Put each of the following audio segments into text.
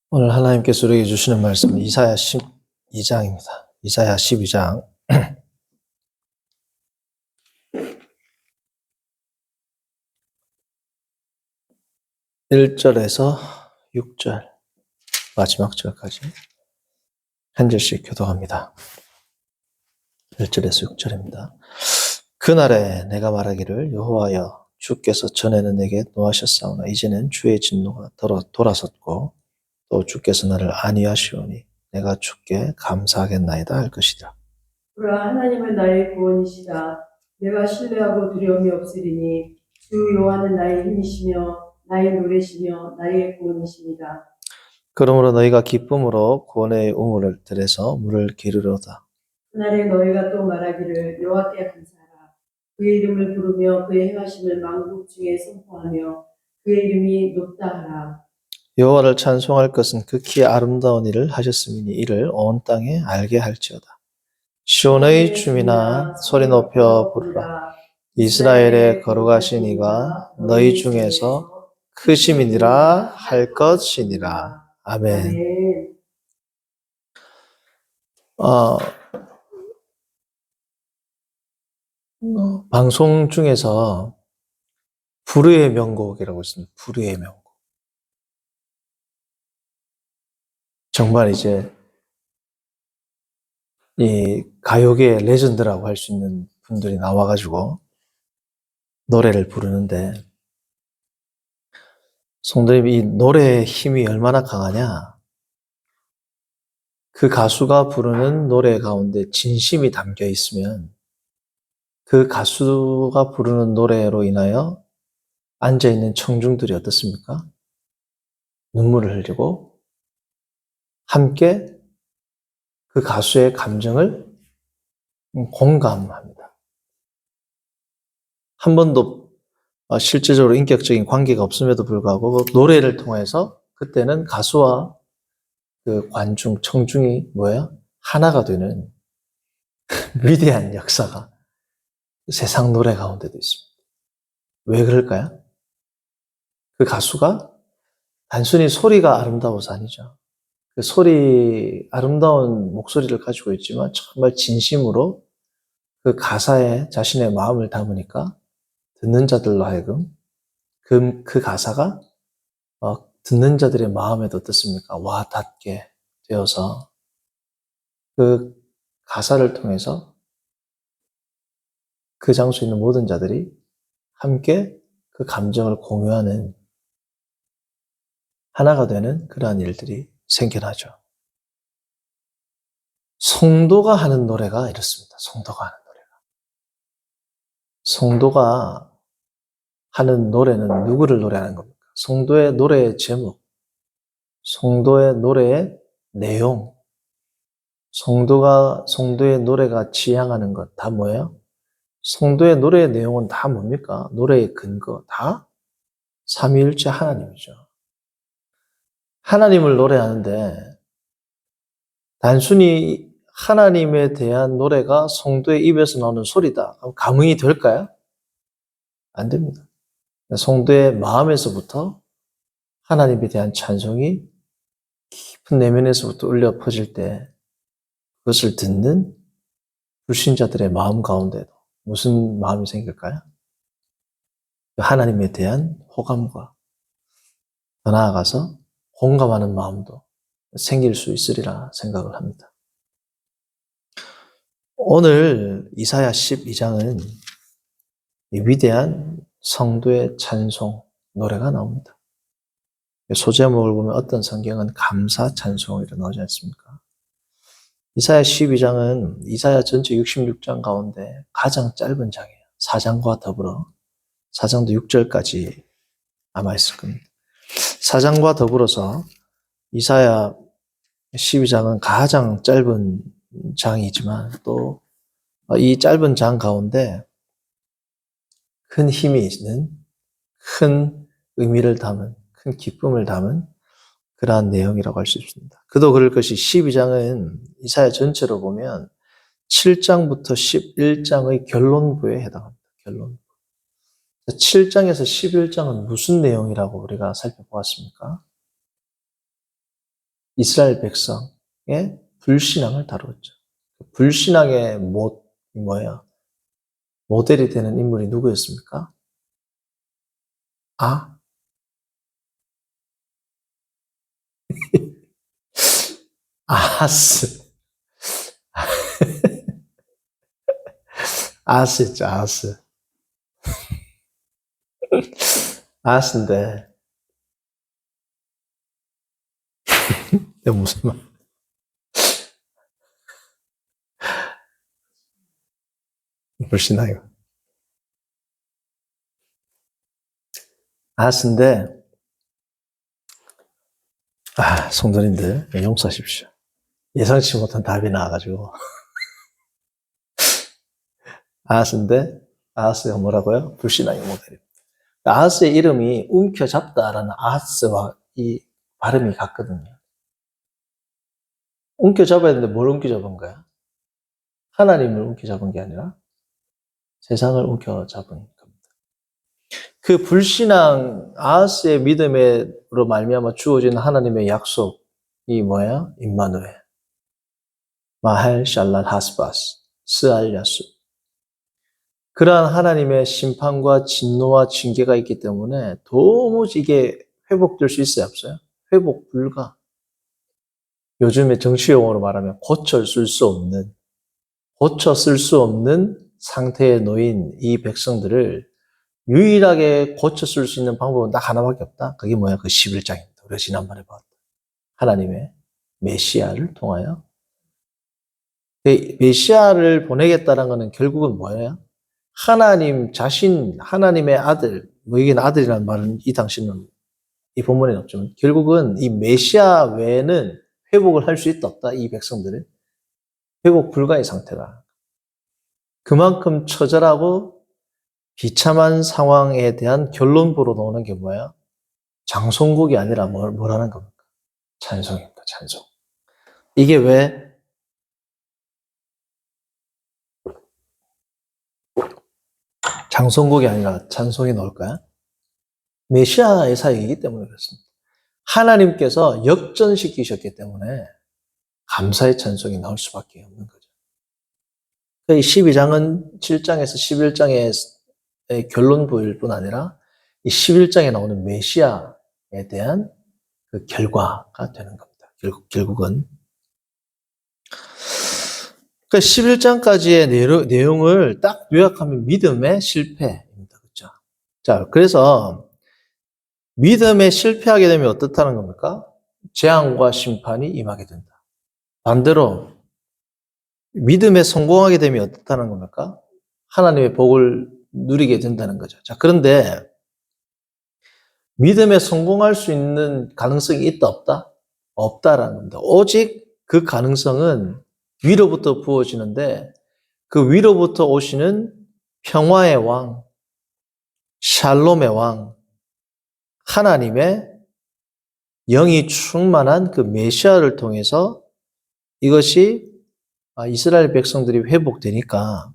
오늘 하나님께서 우리에게 주시는 말씀은 이사야 12장입니다. 이사야 12장 1절에서 6절 마지막 절까지 한 절씩 교독합니다. 1절에서 6절입니다. 그날에 내가 말하기를 여호와여 주께서 전에는 내게 노하셨사오나 이제는 주의 진노가 돌아섰고 또 주께서 나를 안위하시오니 내가 주께 감사하겠나이다 할 것이다. 그러나 하나님은 나의 구원이시다. 내가 신뢰하고 두려움이 없으리니 주 여호와는 나의 힘이시며 나의 노래시며 나의 구원이십니다. 그러므로 너희가 기쁨으로 구원의 우물을 들여서 물을 기르로다. 그날에 너희가 또 말하기를 여호와께 감사하라. 그의 이름을 부르며 그의 행하심을 만국 중에 선포하며 그의 이름이 높다 하라. 여호와를 찬송할 것은 극히 아름다운 일을 하셨음이니 이를 온 땅에 알게 할지어다. 시온의 춤이나 소리 높여 부르라. 이스라엘의 거룩하신 이가 너희 중에서 크심이니라 할 것이니라. 아멘. 방송 중에서 불후의 명곡이라고 있습니다. 불후의 명곡. 정말 이제 이 가요계의 레전드라고 할 수 있는 분들이 나와가지고 노래를 부르는데 성도님 이 노래의 힘이 얼마나 강하냐? 그 가수가 부르는 노래 가운데 진심이 담겨 있으면 그 가수가 부르는 노래로 인하여 앉아있는 청중들이 어떻습니까? 눈물을 흘리고 함께 그 가수의 감정을 공감합니다. 한 번도 실제적으로 인격적인 관계가 없음에도 불구하고 노래를 통해서 그때는 가수와 그 관중, 청중이 뭐예요? 하나가 되는 위대한 역사가 세상 노래 가운데도 있습니다. 왜 그럴까요? 그 가수가 단순히 소리가 아름다워서 아니죠. 그 아름다운 목소리를 가지고 있지만 정말 진심으로 그 가사에 자신의 마음을 담으니까 듣는 자들로 하여금 그 가사가 듣는 자들의 마음에도 어떻습니까? 와 닿게 되어서 그 가사를 통해서 그 장소에 있는 모든 자들이 함께 그 감정을 공유하는 하나가 되는 그러한 일들이 생겨나죠. 성도가 하는 노래가 이렇습니다. 성도가 하는 노래가. 성도가 하는 노래는 누구를 노래하는 겁니까? 성도의 노래의 제목, 성도의 노래의 내용, 성도의 노래가 지향하는 것 다 뭐예요? 성도의 노래의 내용은 다 뭡니까? 노래의 근거 다 삼위일체 하나님이죠. 하나님을 노래하는데 단순히 하나님에 대한 노래가 성도의 입에서 나오는 소리다. 그럼 감흥이 될까요? 안 됩니다. 성도의 마음에서부터 하나님에 대한 찬송이 깊은 내면에서부터 울려 퍼질 때 그것을 듣는 불신자들의 마음 가운데도 무슨 마음이 생길까요? 하나님에 대한 호감과 더 나아가서 공감하는 마음도 생길 수 있으리라 생각을 합니다. 오늘 이사야 12장은 위대한 성도의 찬송 노래가 나옵니다. 소제목을 보면 어떤 성경은 감사 찬송이라 나오지 않습니까? 이사야 12장은 이사야 전체 66장 가운데 가장 짧은 장이에요. 4장과 더불어 4장도 6절까지 남아있을 겁니다. 4장과 더불어서 이사야 12장은 가장 짧은 장이지만 또 이 짧은 장 가운데 큰 힘이 있는 큰 의미를 담은 큰 기쁨을 담은 그러한 내용이라고 할 수 있습니다. 그도 그럴 것이 12장은 이사야 전체로 보면 7장부터 11장의 결론부에 해당합니다. 결론부. 7장에서 11장은 무슨 내용이라고 우리가 살펴보았습니까? 이스라엘 백성의 불신앙을 다루었죠. 불신앙의 모델이 되는 인물이 누구였습니까? 아하스. 아하스였죠, 아하스. 아하스인데, 내가 무슨 말. 불신앙이요. 아하스인데, 성도님들, 용서하십시오. 예상치 못한 답이 나와가지고. 아하스인데, 아하스가 뭐라고요? 불신앙의 모델입니다. 아하스의 이름이 움켜잡다라는 아하스와 이 발음이 같거든요. 움켜잡아야 되는데 뭘 움켜잡은 거야? 하나님을 움켜잡은 게 아니라 세상을 움켜잡은 겁니다. 그 불신앙, 아하스의 믿음으로 말미암아 주어진 하나님의 약속이 뭐야? 임마누엘, 마헬 샬랄 하스바스, 스알 야수. 그러한 하나님의 심판과 진노와 징계가 있기 때문에 도무지 이게 회복될 수 있어요, 없어요? 회복 불가. 요즘에 정치 용어로 말하면 고쳐 쓸 수 없는 상태에 놓인 이 백성들을 유일하게 고쳐 쓸 수 있는 방법은 딱 하나밖에 없다. 그게 뭐야? 그 11장입니다. 우리가 지난번에 봤던 하나님의 메시아를 통하여. 메시아를 보내겠다는 것은 결국은 뭐예요? 하나님 자신, 하나님의 아들, 이게 아들이라는 말은 이 당시는 이 본문에는 없지만 결국은 이 메시아 외에는 회복을 할 수 있다 없다. 이 백성들은 회복 불가의 상태다. 그만큼 처절하고 비참한 상황에 대한 결론부로 나오는 게 뭐야? 장송곡이 아니라 뭐라는 겁니까? 찬송입니다. 찬송. 이게 왜 장송곡이 아니라 찬송이 나올까요? 메시아의 사역이기 때문에 그렇습니다. 하나님께서 역전시키셨기 때문에 감사의 찬송이 나올 수밖에 없는 거죠. 이 12장은 7장에서 11장의 결론부일 뿐 아니라 이 11장에 나오는 메시아에 대한 그 결과가 되는 겁니다. 결국은. 그러니까 11장까지의 내용을 딱 요약하면 믿음의 실패입니다. 그렇죠? 자, 그래서 믿음에 실패하게 되면 어떻다는 겁니까? 재앙과 심판이 임하게 된다. 반대로 믿음에 성공하게 되면 어떻다는 겁니까? 하나님의 복을 누리게 된다는 거죠. 자, 그런데 믿음에 성공할 수 있는 가능성이 있다, 없다? 없다라는 겁니다. 오직 그 가능성은 위로부터 부어지는데 그 위로부터 오시는 평화의 왕, 샬롬의 왕, 하나님의 영이 충만한 그 메시아를 통해서 이것이 이스라엘 백성들이 회복되니까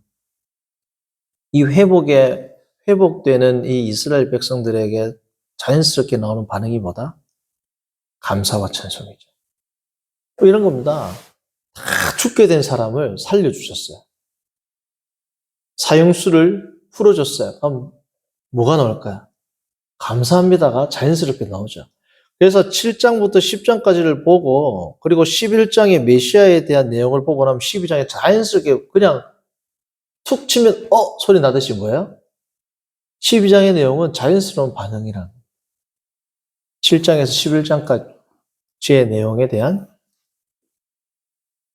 이 회복되는 이 이스라엘 백성들에게 자연스럽게 나오는 반응이 뭐다? 감사와 찬송이죠. 이런 겁니다. 다 죽게 된 사람을 살려주셨어요. 사형수를 풀어줬어요. 그럼 뭐가 나올까요? 감사합니다가 자연스럽게 나오죠. 그래서 7장부터 10장까지를 보고 그리고 11장의 메시아에 대한 내용을 보고 나면 12장에 자연스럽게 그냥 툭 치면 소리 나듯이 뭐예요? 12장의 내용은 자연스러운 반응이란 7장에서 11장까지의 내용에 대한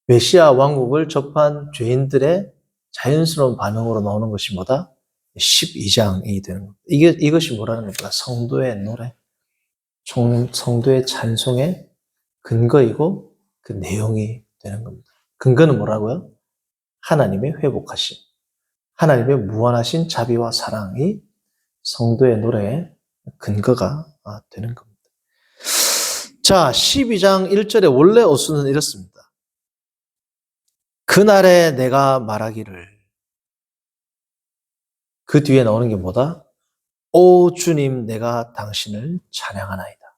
메시아 왕국을 접한 죄인들의 자연스러운 반응으로 나오는 것이 뭐다? 12장이 되는 겁니다. 이것이 뭐라는 겁니까? 성도의 노래, 성도의 찬송의 근거이고 그 내용이 되는 겁니다. 근거는 뭐라고요? 하나님의 회복하심, 하나님의 무한하신 자비와 사랑이 성도의 노래의 근거가 되는 겁니다. 자, 12장 1절에 원래 어수는 이렇습니다. 그날에 내가 말하기를. 그 뒤에 나오는 게 뭐다? 오 주님, 내가 당신을 찬양하나이다.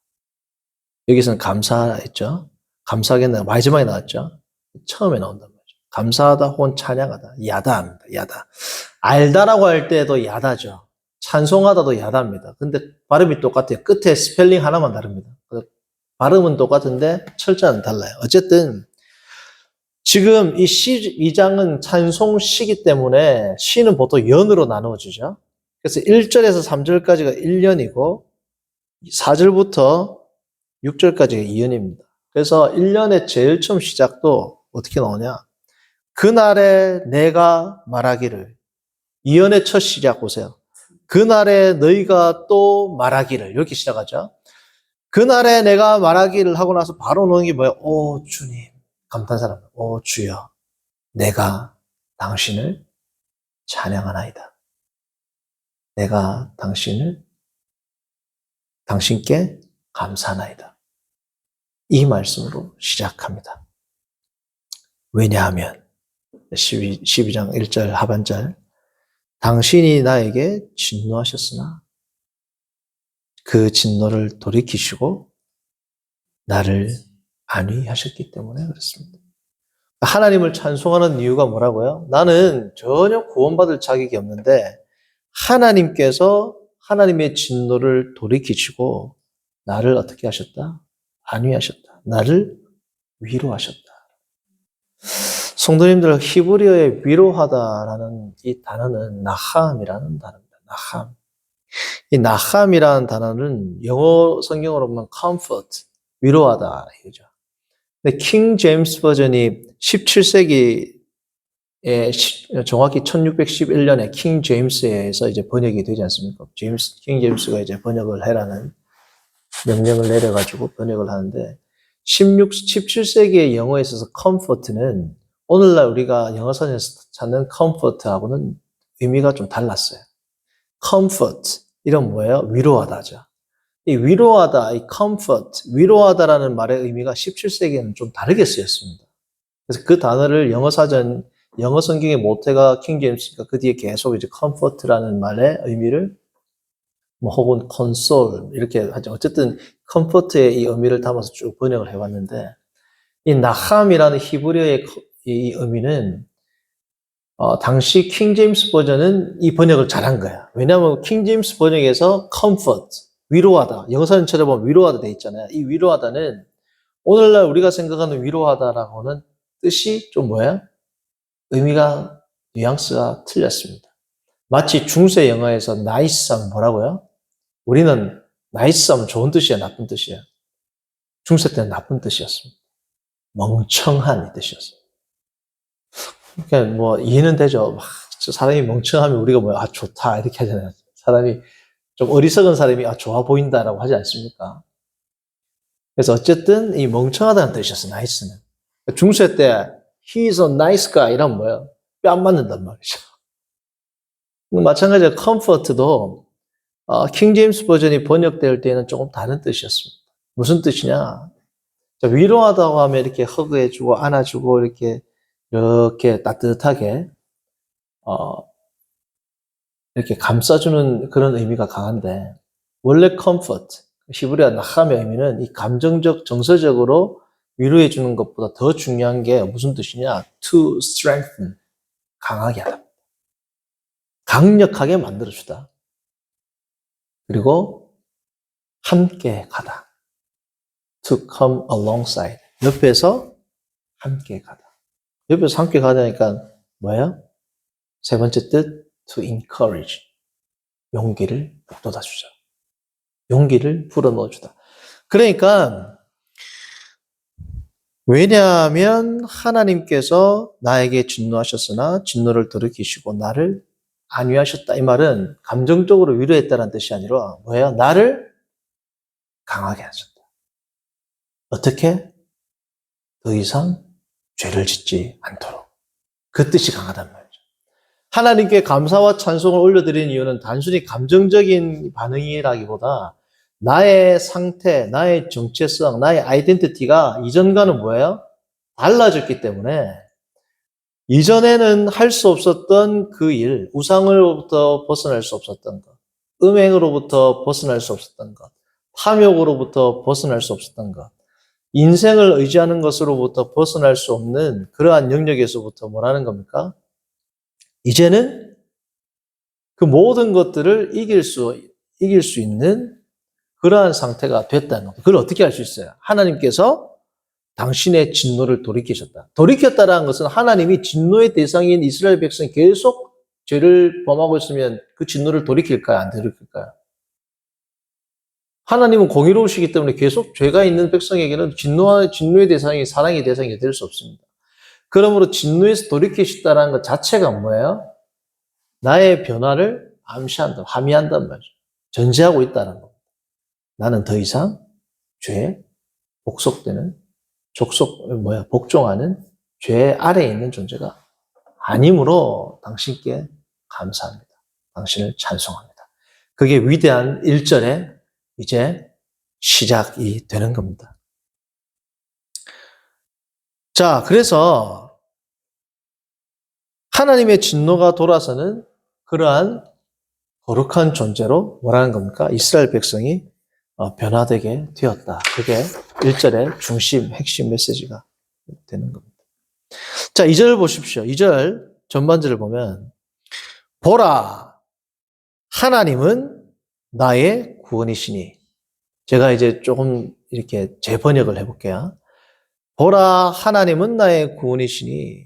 여기서는 감사했죠. 감사하겠나 마지막에 나왔죠. 처음에 나온단 말이죠. 감사하다 혹은 찬양하다. 야다입니다. 야다. 알다라고 할 때도 야다죠. 찬송하다도 야다입니다. 근데 발음이 똑같아요. 끝에 스펠링 하나만 다릅니다. 발음은 똑같은데 철자는 달라요. 어쨌든 지금 이 시 2장은 찬송시기 때문에 시는 보통 연으로 나누어지죠. 그래서 1절에서 3절까지가 1년이고 4절부터 6절까지가 2년입니다. 그래서 1년의 제일 처음 시작도 어떻게 나오냐. 그날에 내가 말하기를. 2년의 첫 시작 보세요. 그날에 너희가 또 말하기를. 이렇게 시작하죠. 그날에 내가 말하기를 하고 나서 바로 넣은 게 뭐예요? 오 주님. 감탄사람. 오 주여. 내가 당신을 찬양하나이다. 내가 당신께 감사하나이다. 이 말씀으로 시작합니다. 왜냐하면 12장 1절 하반절 당신이 나에게 진노하셨으나 그 진노를 돌이키시고 나를 안위하셨기 때문에 그렇습니다. 하나님을 찬송하는 이유가 뭐라고요? 나는 전혀 구원받을 자격이 없는데 하나님께서 하나님의 진노를 돌이키시고 나를 어떻게 하셨다? 안위하셨다. 나를 위로하셨다. 성도님들, 히브리어의 위로하다라는 이 단어는 나함이라는 단어입니다. 나함. 이 나함이라는 단어는 영어 성경으로 보면 comfort, 위로하다 이거죠. 근데 킹 제임스 버전이 17세기에 정확히 1611년에 킹 제임스에서 이제 번역이 되지 않습니까? 킹 제임스가 이제 번역을 해라는 명령을 내려가지고 번역을 하는데 17세기의 영어에 있어서 comfort는 오늘날 우리가 영어선에서 찾는 comfort하고는 의미가 좀 달랐어요. comfort, 이런 뭐예요? 위로하다죠. 이 위로하다, 이 comfort, 위로하다라는 말의 의미가 17세기에는 좀 다르게 쓰였습니다. 그래서 그 단어를 영어 성경의 모태가 킹 제임스니까 그 뒤에 계속 이제 comfort라는 말의 의미를 혹은 console 이렇게 하죠. 어쨌든 comfort의 이 의미를 담아서 쭉 번역을 해봤는데 이 나함이라는 히브리어의 이 의미는 당시 킹 제임스 버전은 이 번역을 잘한 거야. 왜냐하면 킹 제임스 번역에서 comfort, 위로하다. 영어사전 찾아보면 위로하다 돼 있잖아요. 이 위로하다는 오늘날 우리가 생각하는 위로하다라고는 뜻이 좀 뭐야? 의미가, 뉘앙스가 틀렸습니다. 마치 중세 영화에서 nice 하면 뭐라고요? 우리는 nice 하면 좋은 뜻이야, 나쁜 뜻이야? 중세 때는 나쁜 뜻이었습니다. 멍청한 이 뜻이었습니다. 그러니까 뭐 이해는 되죠. 사람이 멍청하면 우리가 뭐야, 아 좋다 이렇게 하잖아요. 사람이 좀 어리석은 사람이 아 좋아 보인다라고 하지 않습니까? 그래서 어쨌든 이 멍청하다는 뜻이었어, nice는. 중세 때 he is a nice guy 이러면 뭐야? 뺨 맞는단 말이죠. 마찬가지로 comfort도 킹 제임스 버전이 번역될 때는 조금 다른 뜻이었습니다. 무슨 뜻이냐? 위로하다고 하면 이렇게 허그해주고 안아주고 이렇게 따뜻하게 이렇게 감싸주는 그런 의미가 강한데 원래 comfort, 히브리어 나함의 의미는 이 감정적, 정서적으로 위로해 주는 것보다 더 중요한 게 무슨 뜻이냐? To strengthen, 강하게 하다. 강력하게 만들어주다. 그리고 함께 가다. To come alongside. 옆에서 함께 가다. 옆에서 함께 가다니까 뭐예요? 세 번째 뜻, to encourage. 용기를 북돋아주자. 용기를 불어넣어주다. 그러니까 왜냐하면 하나님께서 나에게 진노하셨으나 진노를 돌이키시고 나를 안위하셨다. 이 말은 감정적으로 위로했다는 뜻이 아니라 뭐예요? 나를 강하게 하셨다. 어떻게? 더 이상 죄를 짓지 않도록. 그 뜻이 강하단 말이죠. 하나님께 감사와 찬송을 올려드리는 이유는 단순히 감정적인 반응이라기보다 나의 상태, 나의 정체성, 나의 아이덴티티가 이전과는 뭐예요? 달라졌기 때문에 이전에는 할 수 없었던 그 일, 우상으로부터 벗어날 수 없었던 것, 음행으로부터 벗어날 수 없었던 것, 탐욕으로부터 벗어날 수 없었던 것, 인생을 의지하는 것으로부터 벗어날 수 없는 그러한 영역에서부터 뭐라는 겁니까? 이제는 그 모든 것들을 이길 수 있는 그러한 상태가 됐다는 겁니다. 그걸 어떻게 할 수 있어요? 하나님께서 당신의 진노를 돌이키셨다. 돌이켰다라는 것은 하나님이 진노의 대상인 이스라엘 백성이 계속 죄를 범하고 있으면 그 진노를 돌이킬까요? 안 돌이킬까요? 하나님은 공의로우시기 때문에 계속 죄가 있는 백성에게는 진노의 대상이 사랑의 대상이 될 수 없습니다. 그러므로 진노에서 돌이키셨다는 것 자체가 뭐예요? 나의 변화를 암시한다, 함의한단 말이죠. 전제하고 있다는 겁니다. 나는 더 이상 죄에 복종하는 죄 아래에 있는 존재가 아니므로 당신께 감사합니다. 당신을 찬송합니다. 그게 위대한 1절의 이제 시작이 되는 겁니다. 자, 그래서 하나님의 진노가 돌아서는 그러한 거룩한 존재로 뭐라는 겁니까? 이스라엘 백성이 변화되게 되었다. 그게 1절의 중심, 핵심 메시지가 되는 겁니다. 자, 2절 보십시오. 2절 전반절을 보면 보라, 하나님은 나의 구원이시니. 제가 이제 조금 이렇게 재번역을 해볼게요. 보라, 하나님은 나의 구원이시니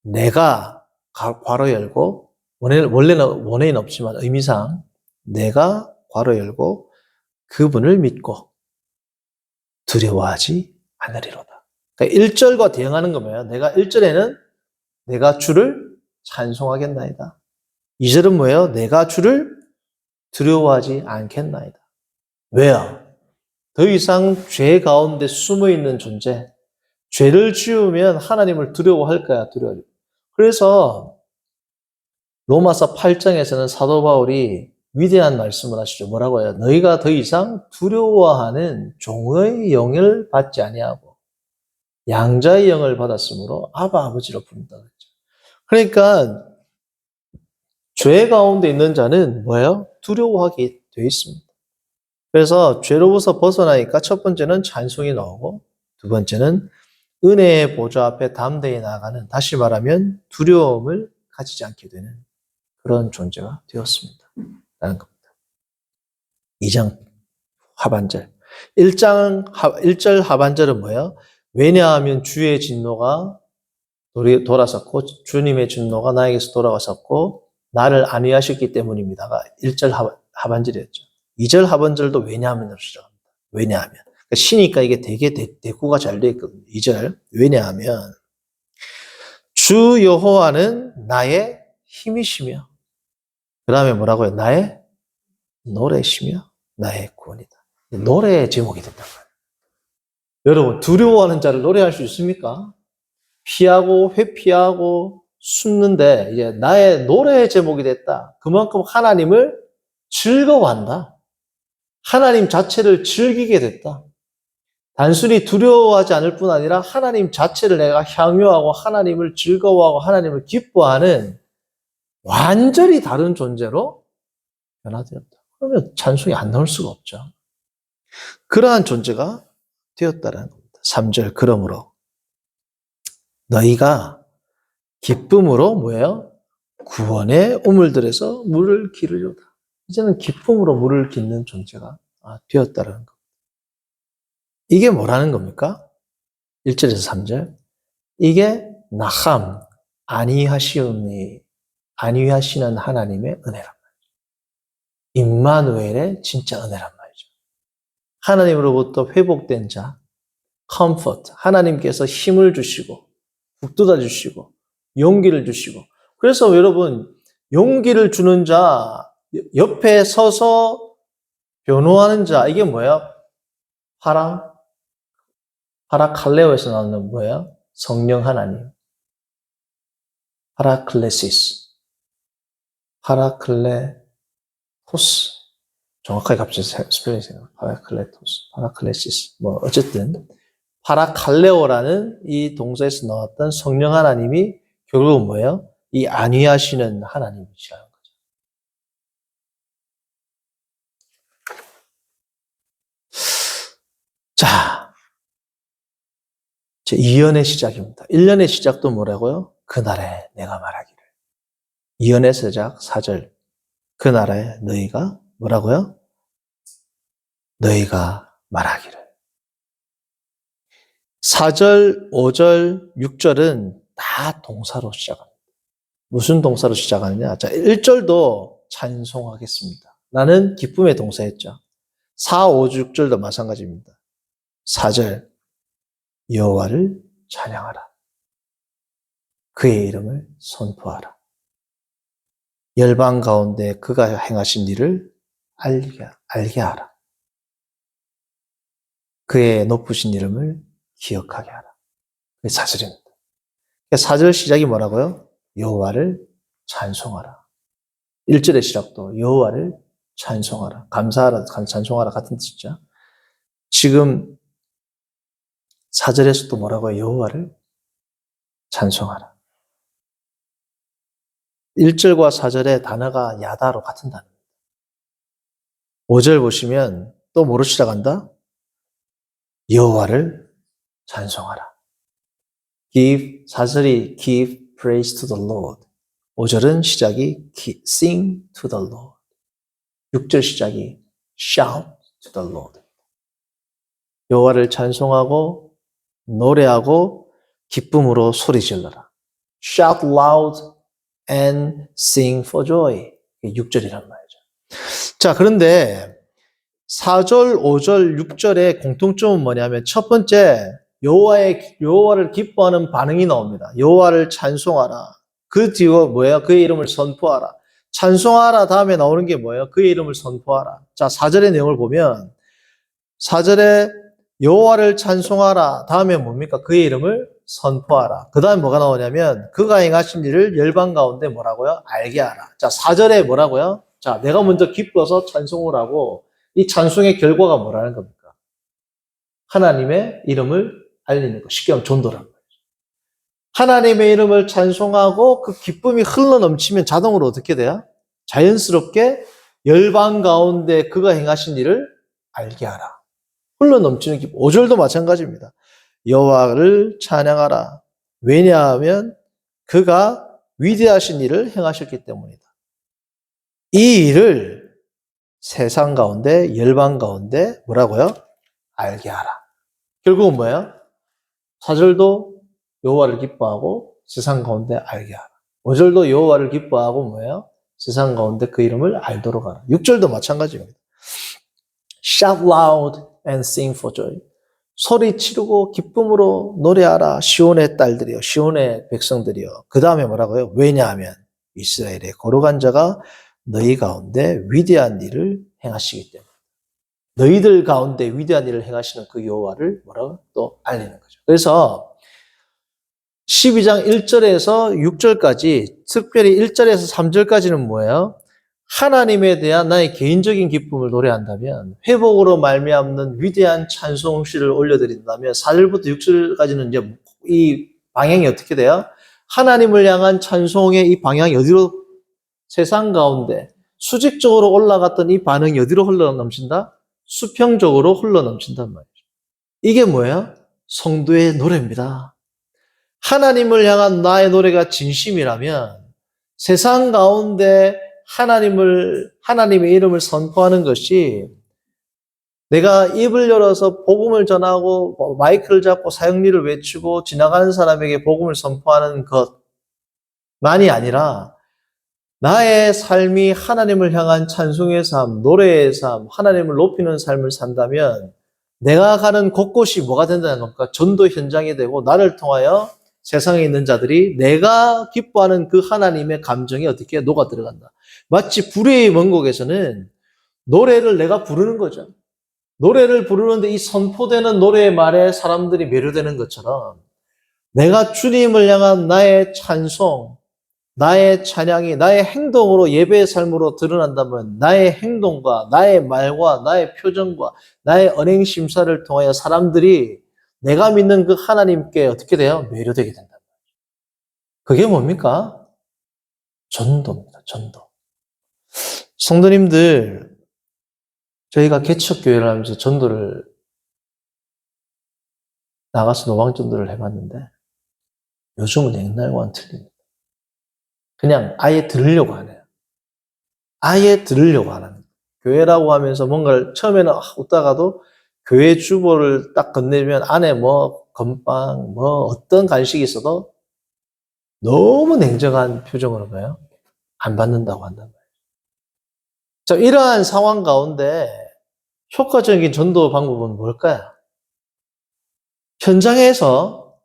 내가 괄호 열고 원래는 원어에는 없지만 의미상 내가 괄호 열고 그분을 믿고 두려워하지 않으리로다. 그러니까 1절과 대응하는 거예요. 내가 1절에는 내가 주를 찬송하겠나이다. 2절은 뭐예요? 내가 주를 두려워하지 않겠나이다. 왜요? 더 이상 죄 가운데 숨어 있는 존재, 죄를 지으면 하나님을 두려워할까요? 두려워하죠. 그래서 로마서 8장에서는 사도 바울이 위대한 말씀을 하시죠. 뭐라고 해요? 너희가 더 이상 두려워하는 종의 영을 받지 아니하고 양자의 영을 받았으므로 아바 아버지로 부른다 그랬죠. 그러니까 죄 가운데 있는 자는 뭐예요? 두려워하게 돼 있습니다. 그래서 죄로부터 벗어나니까 첫 번째는 찬송이 나오고 두 번째는 은혜의 보좌 앞에 담대히 나아가는, 다시 말하면 두려움을 가지지 않게 되는 그런 존재가 되었습니다. 라는 겁니다. 2장 하반절. 1절 하반절은 뭐예요? 왜냐하면 주의 진노가 돌아섰고 주님의 진노가 나에게서 돌아왔었고 나를 안위하셨기 때문입니다가 1절 하반절이었죠. 2절 하반절도 왜냐하면으로 시작합니다. 왜냐하면. 그러니까 시니까 이게 되게 대꾸가 잘 되어 있거든요. 2절. 왜냐하면 주 여호와는 나의 힘이시며 그 다음에 뭐라고요? 나의 노래시며 나의 구원이다. 노래의 제목이 됐단 말이에요. 여러분, 두려워하는 자를 노래할 수 있습니까? 피하고 회피하고 숨는데 이제 나의 노래의 제목이 됐다. 그만큼 하나님을 즐거워한다. 하나님 자체를 즐기게 됐다. 단순히 두려워하지 않을 뿐 아니라 하나님 자체를 내가 향유하고 하나님을 즐거워하고 하나님을 기뻐하는 완전히 다른 존재로 변화되었다. 그러면 찬송이 안 나올 수가 없죠. 그러한 존재가 되었다는 겁니다. 3절 그러므로 너희가 기쁨으로 뭐예요? 구원의 우물들에서 물을 기르려다. 이제는 기쁨으로 물을 깃는 존재가 되었다는 겁니다. 이게 뭐라는 겁니까? 1절에서 3절. 이게 나함, 안위하시는 하나님의 은혜란 말이죠. 임마누엘의 진짜 은혜란 말이죠. 하나님으로부터 회복된 자, comfort, 하나님께서 힘을 주시고 북돋아 주시고 용기를 주시고. 그래서 여러분, 용기를 주는 자, 옆에 서서 변호하는 자, 이게 뭐예요? 파라칼레오에서 나오는 뭐예요? 성령 하나님. 파라클레시스. 파라클레토스. 정확하게 갑자기 스펠링이 생각나요. 파라클레시스. 뭐 어쨌든 파라칼레오라는 이 동사에서 나왔던 성령 하나님이 결국은 뭐예요? 이 안위하시는 하나님이시라는 거죠. 자, 제2연의 시작입니다. 1년의 시작도 뭐라고요? 그날에 내가 말하기를. 2연의 시작 4절. 그날에 너희가 뭐라고요? 너희가 말하기를. 4절, 5절, 6절은 다 동사로 시작합니다. 무슨 동사로 시작하느냐? 자, 1절도 찬송하겠습니다. 나는 기쁨의 동사였죠. 4, 5, 6절도 마찬가지입니다. 4절, 여호와를 찬양하라. 그의 이름을 선포하라. 열방 가운데 그가 행하신 일을 알게 하라. 그의 높으신 이름을 기억하게 하라. 그게 4절입니다. 4절 시작이 뭐라고요? 여호와를 찬송하라. 1절의 시작도 여호와를 찬송하라. 감사하라, 찬송하라 같은 뜻이죠. 지금 4절에서도 뭐라고요? 여호와를 찬송하라. 1절과 4절의 단어가 야다로 같은 단어입니다. 5절 보시면 또 뭐로 시작한다? 여호와를 찬송하라. 4절이 give praise to the Lord. 5절은 시작이 sing to the Lord. 6절 시작이 shout to the Lord. 여호와를 찬송하고 노래하고 기쁨으로 소리 질러라. Shout loud and sing for joy. 6절이란 말이죠. 자, 그런데 4절, 5절, 6절의 공통점은 뭐냐면 첫 번째 여호와를 기뻐하는 반응이 나옵니다. 여호와를 찬송하라. 그 뒤에 뭐예요? 그의 이름을 선포하라. 찬송하라 다음에 나오는 게 뭐예요? 그의 이름을 선포하라. 자, 4절의 내용을 보면 4절에 여호와를 찬송하라 다음에 뭡니까? 그의 이름을 선포하라. 그 다음에 뭐가 나오냐면 그가 행하신 일을 열방 가운데 뭐라고요? 알게 하라. 자, 4절에 뭐라고요? 자, 내가 먼저 기뻐서 찬송을 하고 이 찬송의 결과가 뭐라는 겁니까? 하나님의 이름을 알리는 것. 쉽게 하면 전도란 거예요. 하나님의 이름을 찬송하고 그 기쁨이 흘러 넘치면 자동으로 어떻게 돼요? 자연스럽게 열방 가운데 그가 행하신 일을 알게 하라. 흘러 넘치는 기쁨. 5절도 마찬가지입니다. 여호와를 찬양하라. 왜냐하면 그가 위대하신 일을 행하셨기 때문이다. 이 일을 세상 가운데, 열방 가운데 뭐라고요? 알게 하라. 결국은 뭐예요? 4절도 여호와를 기뻐하고 세상 가운데 알게 하라. 5절도 여호와를 기뻐하고 뭐예요? 세상 가운데 그 이름을 알도록 하라. 6절도 마찬가지입니다. Shout loud and sing for joy. 소리 지르고 기쁨으로 노래하라. 시온의 딸들이여, 시온의 백성들이여. 그 다음에 뭐라고요? 왜냐하면 이스라엘의 거룩한 자가 너희 가운데 위대한 일을 행하시기 때문에. 너희들 가운데 위대한 일을 행하시는 그 여호와를 뭐라고? 또 알리는 거죠. 그래서 12장 1절에서 6절까지, 특별히 1절에서 3절까지는 뭐예요? 하나님에 대한 나의 개인적인 기쁨을 노래한다면, 회복으로 말미암는 위대한 찬송시를 올려드린다면, 4절부터 6절까지는 이제 이 방향이 어떻게 돼요? 하나님을 향한 찬송의 이 방향이 어디로? 세상 가운데 수직적으로 올라갔던 이 반응이 어디로 흘러 넘친다? 수평적으로 흘러 넘친단 말이죠. 이게 뭐예요? 성도의 노래입니다. 하나님을 향한 나의 노래가 진심이라면 세상 가운데 하나님의 이름을 선포하는 것이 내가 입을 열어서 복음을 전하고 마이크를 잡고 사형리를 외치고 지나가는 사람에게 복음을 선포하는 것만이 아니라 나의 삶이 하나님을 향한 찬송의 삶, 노래의 삶, 하나님을 높이는 삶을 산다면 내가 가는 곳곳이 뭐가 된다는 겁니까? 전도 현장이 되고 나를 통하여 세상에 있는 자들이 내가 기뻐하는 그 하나님의 감정이 어떻게 녹아 들어간다. 마치 불의 원곡에서는 노래를 내가 부르는 거죠. 노래를 부르는데 이 선포되는 노래의 말에 사람들이 매료되는 것처럼 내가 주님을 향한 나의 찬송, 나의 찬양이 나의 행동으로 예배의 삶으로 드러난다면 나의 행동과 나의 말과 나의 표정과 나의 언행 심사를 통하여 사람들이 내가 믿는 그 하나님께 어떻게 돼요? 매료되게 된다. 그게 뭡니까? 전도입니다. 전도. 성도님들, 저희가 개척교회를 하면서 전도를 나가서 노방전도를 해봤는데 요즘은 옛날과는 틀립니다. 그냥 아예 들으려고 하네요. 아예 들으려고 안 합니다. 교회라고 하면서 뭔가를 처음에는 웃다가도 교회 주보를 딱 건네면 안에 뭐 건빵 뭐 어떤 간식이 있어도 너무 냉정한 표정으로 봐요. 안 받는다고 한단 말이에요. 자, 이러한 상황 가운데 효과적인 전도 방법은 뭘까요? 현장에서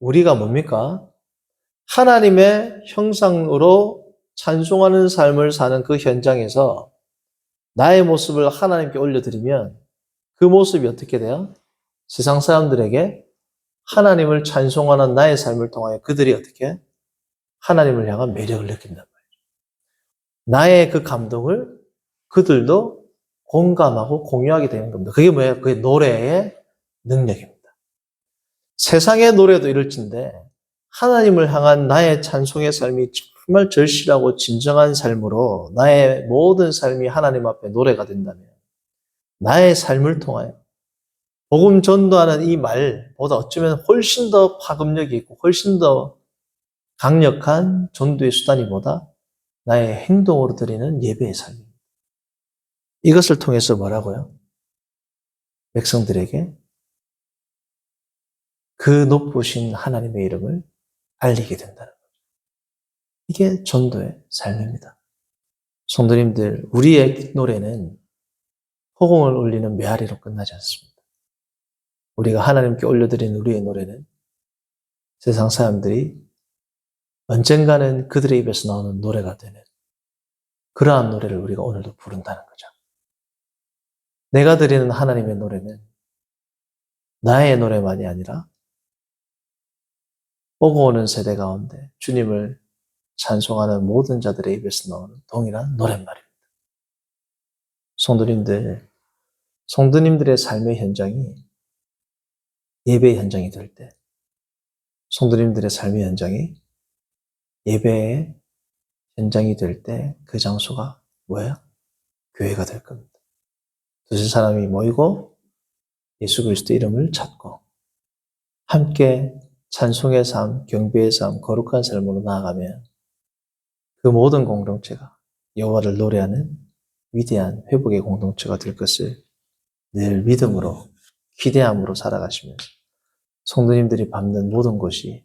우리가 뭡니까? 하나님의 형상으로 찬송하는 삶을 사는 그 현장에서 나의 모습을 하나님께 올려드리면 그 모습이 어떻게 돼요? 세상 사람들에게 하나님을 찬송하는 나의 삶을 통하여 그들이 어떻게 하나님을 향한 매력을 느낀단 말이에요. 나의 그 감동을 그들도 공감하고 공유하게 되는 겁니다. 그게 뭐예요? 그게 노래의 능력입니다. 세상의 노래도 이럴진데 하나님을 향한 나의 찬송의 삶이 정말 절실하고 진정한 삶으로 나의 모든 삶이 하나님 앞에 노래가 된다면 나의 삶을 통하여 복음 전도하는 이 말보다 어쩌면 훨씬 더 파급력이 있고 훨씬 더 강력한 전도의 수단이 뭐다? 나의 행동으로 드리는 예배의 삶입니다. 이것을 통해서 뭐라고요? 백성들에게 그 높으신 하나님의 이름을 알리게 된다는 거죠. 이게 전도의 삶입니다. 성도님들, 우리의 노래는 호공을 울리는 메아리로 끝나지 않습니다. 우리가 하나님께 올려드린 우리의 노래는 세상 사람들이 언젠가는 그들의 입에서 나오는 노래가 되는 그러한 노래를 우리가 오늘도 부른다는 거죠. 내가 드리는 하나님의 노래는 나의 노래만이 아니라 오고 오는 세대 가운데 주님을 찬송하는 모든 자들의 입에서 나오는 동일한 노랫말입니다. 성도님들의 삶의 현장이 예배의 현장이 될 때, 성도님들의 삶의 현장이 예배의 현장이 될 때 그 장소가 뭐예요? 교회가 될 겁니다. 두세 사람이 모이고 예수 그리스도 이름을 찾고 함께 찬송의 삶, 경배의 삶, 거룩한 삶으로 나아가면 그 모든 공동체가 여호와를 노래하는 위대한 회복의 공동체가 될 것을 늘 믿음으로 기대함으로 살아가시면서 성도님들이 밟는 모든 곳이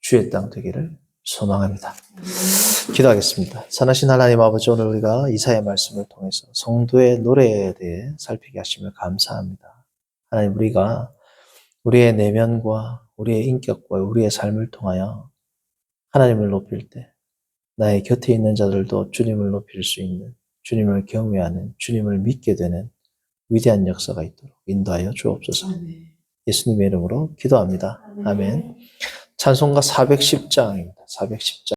주의 땅 되기를 소망합니다. 기도하겠습니다. 선하신 하나님 아버지, 오늘 우리가 이사야의 말씀을 통해서 성도의 노래에 대해 살피게 하시며 감사합니다. 하나님, 우리가 우리의 내면과 우리의 인격과 우리의 삶을 통하여 하나님을 높일 때 나의 곁에 있는 자들도 주님을 높일 수 있는, 주님을 경외하는, 주님을 믿게 되는 위대한 역사가 있도록 인도하여 주옵소서. 예수님의 이름으로 기도합니다. 아멘. 찬송가 410장입니다. 410장.